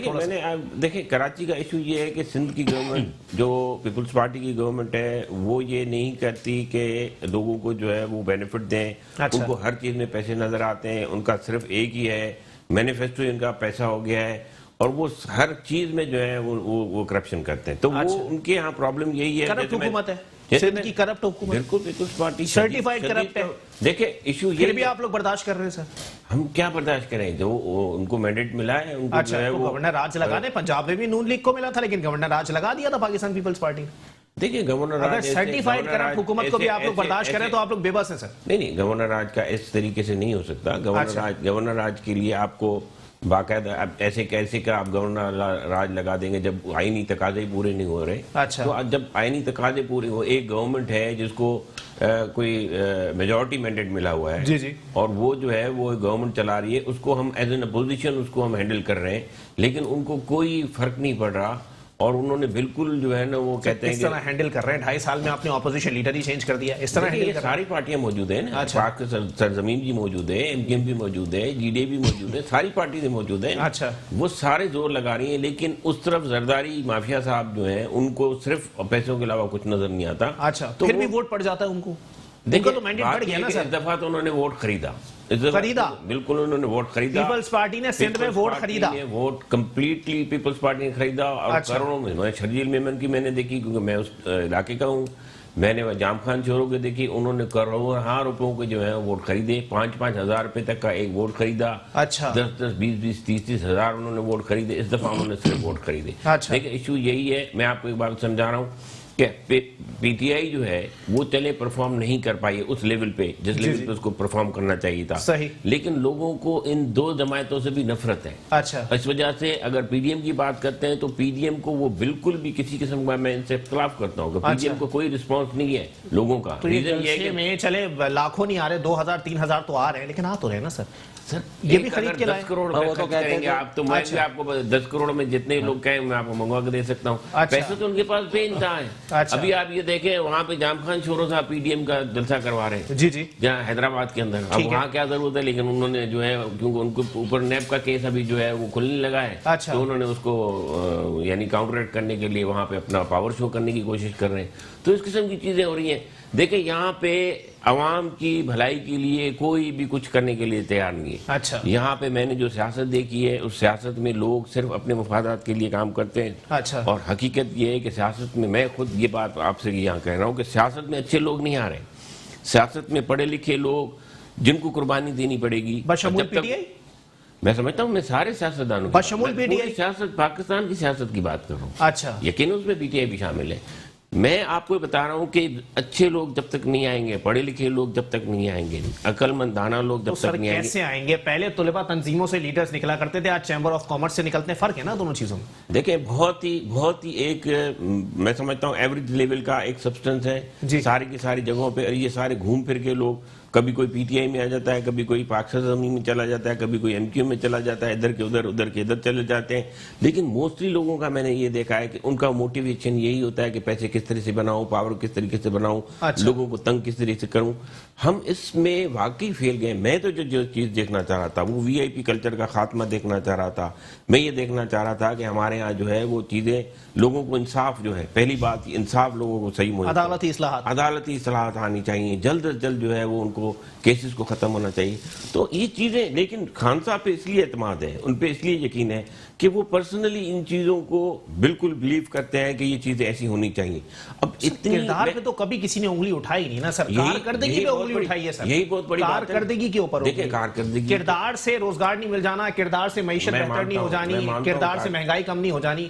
دیکھیں کراچی کا ایشو یہ ہے کہ سندھ کی گورنمنٹ جو پیپلز پارٹی کی گورنمنٹ ہے وہ یہ نہیں کرتی کہ لوگوں کو جو ہے وہ بینیفٹ دیں. ان کو ہر چیز میں پیسے نظر آتے ہیں. ان کا صرف ایک ہی ہے مینیفیسٹو, ان کا پیسہ ہو گیا ہے, اور وہ ہر چیز میں جو ہے وہ کرپشن کرتے ہیں. تو وہ ان کے یہاں پرابلم یہی ہے, کرپٹ حکومت ہے سندھ کی, کرپٹ حکومت, بالکل پیپلز پارٹی سرٹیفائڈ کرپٹ ہے. دیکھیں ایشو یہ, پھر بھی آپ لوگ برداشت کر رہے ہیں سر. ہم کیا برداشت کریں, جو ان کو مینڈیٹ ملا ہے, ان کو جو ہے وہ گورنر راج لگا دیں. پنجاب میں بھی نون لیگ کو ملا تھا لیکن گورنر راج لگا دیا تھا پاکستان پیپلز پارٹی. دیکھیں گورنر اگر سرٹیفائڈ کرپٹ حکومت کو بھی آپ لوگ برداشت کریں تو آپ لوگ بے بس ہیں سر. نہیں, گورنر راج کا اس طریقے سے نہیں ہو سکتا. گورنر راج کے لیے آپ کو باقاعدہ ایسے کیسے کا آپ گورنر راج لگا دیں گے جب آئینی تقاضے پورے نہیں ہو رہے. تو جب آئینی تقاضے پورے ہو, ایک گورنمنٹ ہے جس کو کوئی میجورٹی مینڈیٹ ملا ہوا ہے, اور وہ جو ہے وہ گورنمنٹ چلا رہی ہے, اس کو ہم ایز این اپوزیشن اس کو ہم ہینڈل کر رہے ہیں, لیکن ان کو کوئی فرق نہیں پڑ رہا. اور انہوں نے بالکل جو ہے نا وہ کہتے ہیں اس طرح ہینڈل کر رہے ہیں. 2.5 سال میں آپ نے اپوزیشن لیڈر ہی چینج کر دیا, اس طرح ہینڈل کر. ساری پارٹیاں موجود ہیں نا, پاک سرزمین بھی موجود ہے, ایم کیو ایم بھی موجود ہے, جی ڈی بھی موجود ہے, ساری پارٹیاں موجود ہیں. وہ سارے زور لگا رہی ہیں, لیکن اس طرف زرداری مافیا صاحب جو ہیں ان کو صرف پیسوں کے علاوہ کچھ نظر نہیں آتا. تو پھر بھی ووٹ پڑ جاتا ہے ان کو. دیکھو تو مینڈیٹ بڑھ گیا نا سر. اس دفعہ تو انہوں نے ووٹ خریدا, بالکل انہوں نے ووٹ خریدا. پیپلز پارٹی نے سندھ میں ووٹ خریدا, ووٹ کمپلیٹلی پیپلز پارٹی نے خریدا. اور کروڑوں میں شرجیل میمن کی میں نے دیکھی کیونکہ میں اس علاقے کا ہوں, میں نے جام خان چوروں کے دیکھی, انہوں نے کروڑوں روپوں کے جو ہے ووٹ خریدے. 5-5 ہزار روپے تک کا ایک ووٹ خریدا. 10-10, 20-20, 30-30 ہزار انہوں نے ووٹ خریدے. اس دفعہ انہوں نے صرف ووٹ خریدے. لیکن ایشو یہی ہے, میں آپ کو ایک بات سمجھا رہا ہوں کہ پی ٹی آئی جو ہے وہ چلے پرفارم نہیں کر پائی اس لیول پہ جس لیول پہ اس کو پرفارم کرنا چاہیے تھا. لیکن لوگوں کو ان دو جماعتوں سے بھی نفرت ہے. اس وجہ سے اگر پی ڈی ایم کی بات کرتے ہیں تو پی ڈی ایم کو وہ بالکل بھی کسی قسم کا, میں ان سے اختلاف کرتا ہوں کہ پی ڈی ایم کو کوئی رسپانس نہیں ہے لوگوں کا. ریزن یہ ہے چلے لاکھوں نہیں آ رہے, 2000-3000 تو آ رہے ہیں, لیکن آ تو رہے نا سر. یہ بھی خرید کے 10 کروڑ کریں گے آپ تو میں بھی آپ کو 10 کروڑ میں جتنے لوگ کہیں میں آپ کو منگوا کے دے سکتا ہوں. پیسے تو ان کے پاس بے انتہا ہے. اچھا۔ ابھی آپ یہ دیکھیں وہاں پہ جام خان شورو صاحب پی ڈی ایم کا جلسہ کروا رہے ہیں جی جی جہاں حیدرآباد کے اندر. اب وہاں کیا ضرورت ہے, لیکن انہوں نے جو ہے کیونکہ ان کو اوپر نیب کا کیس ابھی جو ہے وہ کھلنے لگا ہے, اچھا. تو انہوں نے اس کو یعنی کاؤنٹریکٹ کرنے کے لیے وہاں پہ اپنا پاور شو کرنے کی کوشش کر رہے ہیں. تو اس قسم کی چیزیں ہو رہی ہیں. دیکھیں یہاں پہ عوام کی بھلائی کے لیے کوئی بھی کچھ کرنے کے لیے تیار نہیں ہے. اچھا. یہاں پہ میں نے جو سیاست دیکھی ہے اس سیاست میں لوگ صرف اپنے مفادات کے لیے کام کرتے ہیں. اچھا. اور حقیقت یہ ہے کہ سیاست میں خود یہ بات آپ سے یہاں کہہ رہا ہوں کہ سیاست میں اچھے لوگ نہیں آ رہے. سیاست میں پڑھے لکھے لوگ جن کو قربانی دینی پڑے گی. بشمول پی ٹی آئی, میں سمجھتا ہوں میں سارے سیاستدانوں بشمول پی ٹی آئی سیاست پاکستان کی سیاست کی بات کر رہا ہوں. اچھا. یقیناً اس میں پی ٹی آئی بھی شامل ہے. میں آپ کو بتا رہا ہوں کہ اچھے لوگ جب تک نہیں آئیں گے, پڑھے لکھے لوگ جب تک نہیں آئیں گے, عقل مند دانا لوگ جب تک نہیں آئیں گے. کیسے آئیں گے؟ پہلے طلبہ تنظیموں سے لیڈرز نکلا کرتے تھے, آج چیمبر آف کامرس سے نکلتے ہیں. فرق ہے نا دونوں چیزوں میں. دیکھیں بہت ہی ایک میں سمجھتا ہوں ایوریج لیول کا ایک سبسٹنس ہے. ساری کی ساری جگہوں پہ یہ سارے گھوم پھر کے لوگ, کبھی کوئی پی ٹی آئی میں آ جاتا ہے, کبھی کوئی پاکستان زمین میں چلا جاتا ہے, کبھی کوئی ایم کیو میں چلا جاتا ہے, ادھر کے ادھر چلے جاتے ہیں. لیکن موسٹلی لوگوں کا میں نے یہ دیکھا ہے کہ ان کا موٹیویشن یہی ہوتا ہے کہ پیسے کس طرح سے بناؤں, پاور کس طریقے سے بناؤں, لوگوں کو تنگ کس طریقے سے کروں. ہم اس میں واقعی پھیل گئے. میں تو جو چیز دیکھنا چاہ رہا تھا وہ وی آئی پی کلچر کا خاتمہ دیکھنا چاہ رہا تھا. میں یہ دیکھنا چاہ رہا تھا کہ ہمارے ہاں جو ہے وہ چیزیں لوگوں کو انصاف جو ہے, پہلی بات انصاف لوگوں کو صحیح ملے, عدالتی اصلاحات آنی چاہیے, جلد از جلد جو ہے وہ ان کو کیسز کو ختم ہونا چاہیے. تو یہ چیزیں, لیکن خان صاحب پہ اس لیے اعتماد ہے, ان پہ اس لیے یقین ہے کہ وہ پرسنلی ان چیزوں کو بالکل بلیو کرتے ہیں کہ یہ چیزیں ایسی ہونی چاہیے. اب اتنی کردار پہ تو کبھی کسی نے انگلی اٹھائی نہیں نا سر. کارکردگی پہ انگلی اٹھائی ہے سر. یہی بہت بڑی بات ہے. کارکردگی کے اوپر دیکھیں کارکردگی, کردار سے روزگار نہیں مل جانا, کردار سے معیشت بہتر نہیں ہو جانی, کردار سے مہنگائی کم نہیں ہو جانی.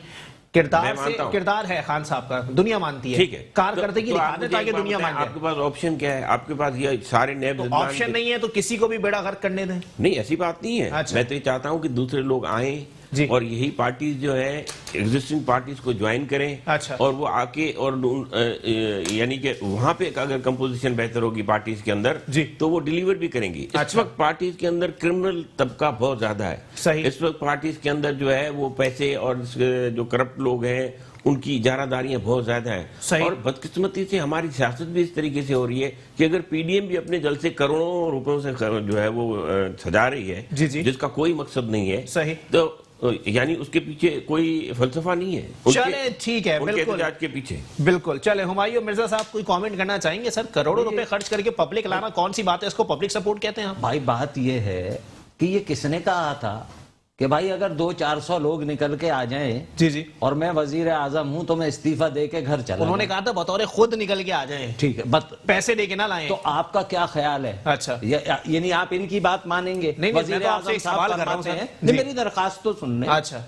کردار ہے خان صاحب کا, دنیا مانتی ہے. کارکردگی دکھا دیں تاکہ دنیا مان جائے. آپ کے پاس آپشن کیا ہے؟ آپ کے پاس یہ سارے نیب آپشن نہیں ہے تو کسی کو بھی بیڑا غرق کرنے دیں. نہیں, ایسی بات نہیں ہے. میں تو یہ چاہتا ہوں کہ دوسرے لوگ آئیں اور یہی پارٹیز جو ہے ایگزسٹنگ پارٹیز کو جوائن کریں, اور وہ آ کے اور یعنی کہ وہاں پہ اگر کمپوزیشن بہتر ہوگی پارٹیز کے اندر تو وہ ڈیلیور بھی کریں گی. اس وقت پارٹیز کے اندر کرمنل طبقہ بہت زیادہ ہے. اس وقت پارٹیز کے اندر جو ہے وہ پیسے اور جو کرپٹ لوگ ہیں ان کی اجارہ داریاں بہت زیادہ ہیں. اور بدقسمتی سے ہماری سیاست بھی اس طریقے سے ہو رہی ہے کہ اگر پی ڈی ایم بھی اپنے جلسے کروڑوں روپوں سے جو ہے وہ سجا رہی ہے, جس کا کوئی مقصد نہیں ہے, تو یعنی اس کے پیچھے کوئی فلسفہ نہیں ہے. چلے ٹھیک ہے, بالکل کے پیچھے بالکل. چلے ہمایوں مرزا صاحب کوئی کامنٹ کرنا چاہیں گے سر؟ کروڑوں روپے خرچ کر کے پبلک لانا کون سی بات ہے؟ اس کو پبلک سپورٹ کہتے ہیں. بھائی بات یہ ہے کہ یہ کس نے کہا تھا کہ بھائی اگر 200-400 لوگ نکل کے آ جائیں جی اور میں وزیر اعظم ہوں تو میں استعفیٰ دے کے گھر چلا. انہوں نے کہا تھا بطور خود نکل کے آ جائیں. ٹھیک ہے, پیسے دے کے نہ لائیں. تو آپ کا کیا خیال ہے؟ اچھا, یعنی آپ ان کی بات مانیں گے؟ وزیر اعظم صاحب فرماتے ہیں, میری درخواست تو سن لیں. اچھا,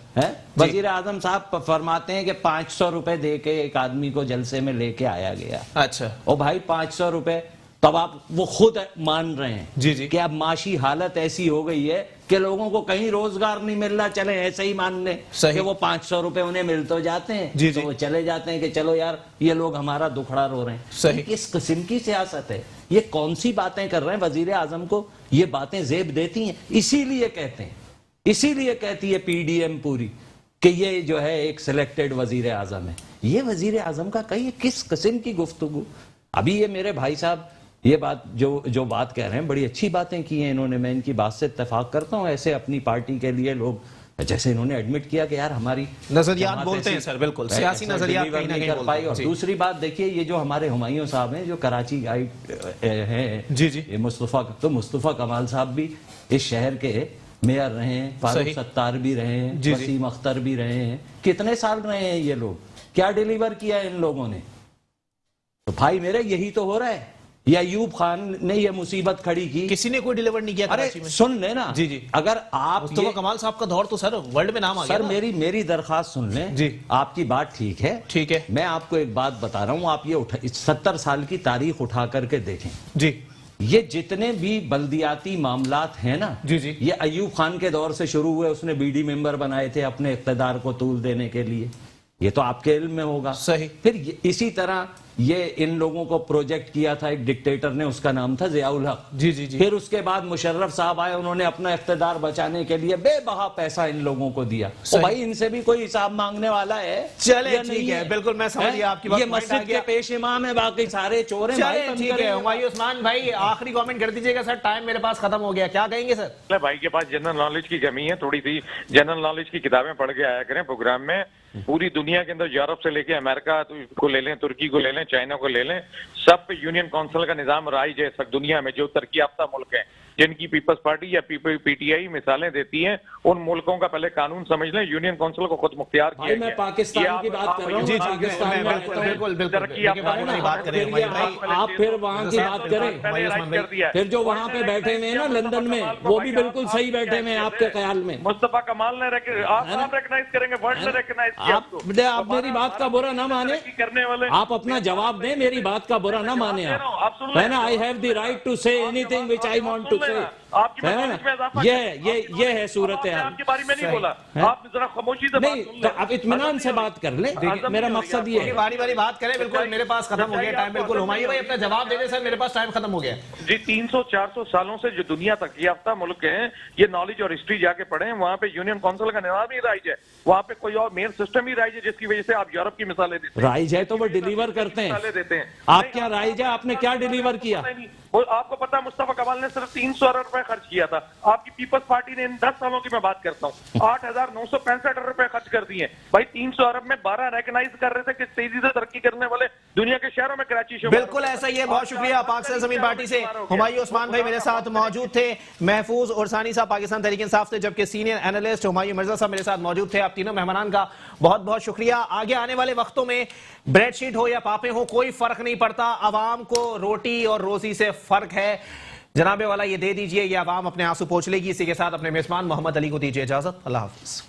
وزیر اعظم صاحب فرماتے ہیں کہ 500 روپے دے کے ایک آدمی کو جلسے میں لے کے آیا گیا. اچھا, اور بھائی 500 روپے تب آپ وہ خود مان رہے ہیں کہ اب معاشی حالت ایسی ہو گئی ہے کہ لوگوں کو کہیں روزگار نہیں مل رہا, چلے ایسے ہی مان لیں کہ وہ 500 روپے انہیں مل تو جاتے ہیں, تو وہ چلے جاتے ہیں کہ چلو یار یہ لوگ ہمارا دکھڑا رو رہے ہیں. کس قسم کی سیاست ہے یہ؟ کون سی باتیں کر رہے ہیں؟ وزیر اعظم کو یہ باتیں زیب دیتی ہیں. اسی لیے کہتے ہیں, اسی لیے کہتی ہے پی ڈی ایم پوری کہ یہ جو ہے ایک سلیکٹڈ وزیر اعظم ہے. یہ وزیر اعظم کا کہیے کس قسم کی گفتگو. ابھی یہ میرے بھائی صاحب یہ بات جو بات کہہ رہے ہیں بڑی اچھی باتیں کی ہیں انہوں نے, میں ان کی بات سے اتفاق کرتا ہوں. ایسے اپنی پارٹی کے لیے لوگ جیسے انہوں نے ایڈمٹ کیا کہ یار ہماری نظریات بولتے ہیں سر, بالکل سیاسی نظریات کہیں نہ کہیں کر پائی. اور دوسری بات دیکھیے یہ جو ہمارے ہمایوں صاحب ہیں جو کراچی گائیڈ ہیں, یہ مصطفیٰ کمال صاحب بھی اس شہر کے میئر رہے ہیں, فاروق ستار بھی رہے ہیں, وسیم اختر بھی رہے ہیں. کتنے سال رہے ہیں یہ لوگ, کیا ڈیلیور کیا ہے ان لوگوں نے؟ تو بھائی میرے یہی تو ہو رہا ہے. یا ایوب خان نے یہ مصیبت کھڑی کی, کسی نے کوئی ڈیلیور نہیں کیا کراچی میں. سن لیں نا, اگر آپ مصطفیٰ کمال صاحب کا دور تو سر ورلڈ میں نام آ گیا. سر میری درخواست سن لیں. آپ کی بات ٹھیک ہے, میں آپ کو ایک بات بتا رہا ہوں, آپ یہ 70 سال کی تاریخ اٹھا کر کے دیکھیں. یہ جتنے بھی بلدیاتی معاملات ہیں نا, یہ ایوب خان کے دور سے شروع ہوئے. اس نے بی ڈی ممبر بنائے تھے اپنے اقتدار کو طول دینے کے لیے, یہ تو آپ کے علم میں ہوگا. پھر اسی طرح یہ ان لوگوں کو پروجیکٹ کیا تھا ایک ڈکٹیٹر نے, اس کا نام تھا ضیاء الحق. جی جی جی. پھر اس کے بعد مشرف صاحب آئے, انہوں نے اپنا اقتدار بچانے کے لیے بے بہا پیسہ ان لوگوں کو دیا. تو بھائی ان سے بھی کوئی حساب مانگنے والا ہے؟ چلے ٹھیک ہے, بالکل میں سمجھ گیا آپ کی بات. یہ مسجد کے پیش امام ہے, باقی سارے چور ہیں. چلے ٹھیک ہے. ہمایوں عثمان بھائی آخری کامنٹ کر دیجیے گا سر, ٹائم میرے پاس ختم ہو گیا, کیا کہیں گے سر؟ بھائی کے پاس جنرل نالج کی کمی ہے, تھوڑی سی جنرل نالج کی کتابیں پڑھ کے آیا کریں پروگرام میں. پوری دنیا کے اندر یورپ سے لے کے امریکہ کو لے لیں, ترکی کو لے لیں, چائنا کو لے لیں, سب پہ یونین کونسل کا نظام رائج ہے دنیا میں. جو ترقی یافتہ ملک ہیں جن کی پیپلز پارٹی یا پی ٹی آئی مثالیں دیتی ہیں, ان ملکوں کا پہلے قانون سمجھ لیں. یونین کونسل کو خود مختار کیا گیا. میں پاکستان کی بات کر رہا ہوں. جی پاکستان میں بالکل بالکل بات کریں. آپ پھر وہاں کی بات کریں. پھر جو وہاں پہ بیٹھے ہوئے ہیں نا لندن میں, وہ بھی بالکل صحیح بیٹھے ہوئے ہیں آپ کے خیال میں. مصطفیٰ کمال نے آپ ریکگنائز کریں گے, ورلڈ نے ریکگنائز کیا. آپ میری بات کا برا نہ مانیں, آپ اپنا جواب دیں, میری بات کا برا نہ مانیں. آپ I have the right to say anything which I want to say. یہ ہے صورت حال. آپ کے بارے میں نہیں بولا, آپ ذرا خاموشی سے بات سن لیں. اب اطمینان سے بات کر لیں, میرا مقصد یہ ہے. باری باری بات کریں. بالکل میرے پاس ختم ہو گیا ٹائم. بالکل ہمایوں بھائی اپنا جواب دے دیں سر, میرے پاس ٹائم ختم ہو گیا. جی 300-400 سالوں سے جو دنیا ترقی یافتہ ملک ہیں, یہ نالج اور ہسٹری جا کے پڑھیں, وہاں پہ یونین کونسل کا نظام ہی رائج ہے, وہاں پہ کوئی اور مین سسٹم ہی رائج ہے, جس کی وجہ سے آپ یورپ کی مثالیں دیتے ہیں. رائج ہے تو وہ ڈیلیور کرتے ہیں. آپ کیا رائج ہے, آپ نے کیا ڈیلیور کیا؟ آپ کو پتا مصطفیٰ کمال نے صرف 300 ارب روپے خرچ کیا تھا. آپ کی پیپلز پارٹی نے ان 10 سالوں کی میں بات کرتا ہوں 8,965 روپے خرچ کر دیے. بھائی 300 ارب میں 12 ریکگنائز کر رہے تھے کہ تیزی سے ترقی کرنے والے دنیا کے شہروں میں کراچی شہر. بالکل ایسا ہی ہے. بہت شکریہ. پاکستان زمین پارٹی سے ہمایوں عثمان بھائی میرے ساتھ موجود تھے, محفوظ عرسانی صاحب پاکستان تحریک انصاف سے, جبکہ سینئر اینالسٹ ہمایوں مرزا صاحب میرے ساتھ موجود تھے. آپ تینوں مہمانان کا بہت بہت شکریہ. آگے آنے والے وقتوں میں بریڈ شیٹ ہو یا پاپے ہو, کوئی فرق نہیں پڑتا, عوام کو روٹی اور روزی سے فرق ہے. جناب والا یہ دے دیجئے, یہ عوام اپنے آنسو پوچھ لے گی. اسی کے ساتھ اپنے میزبان محمد علی کو دیجئے اجازت. اللہ حافظ.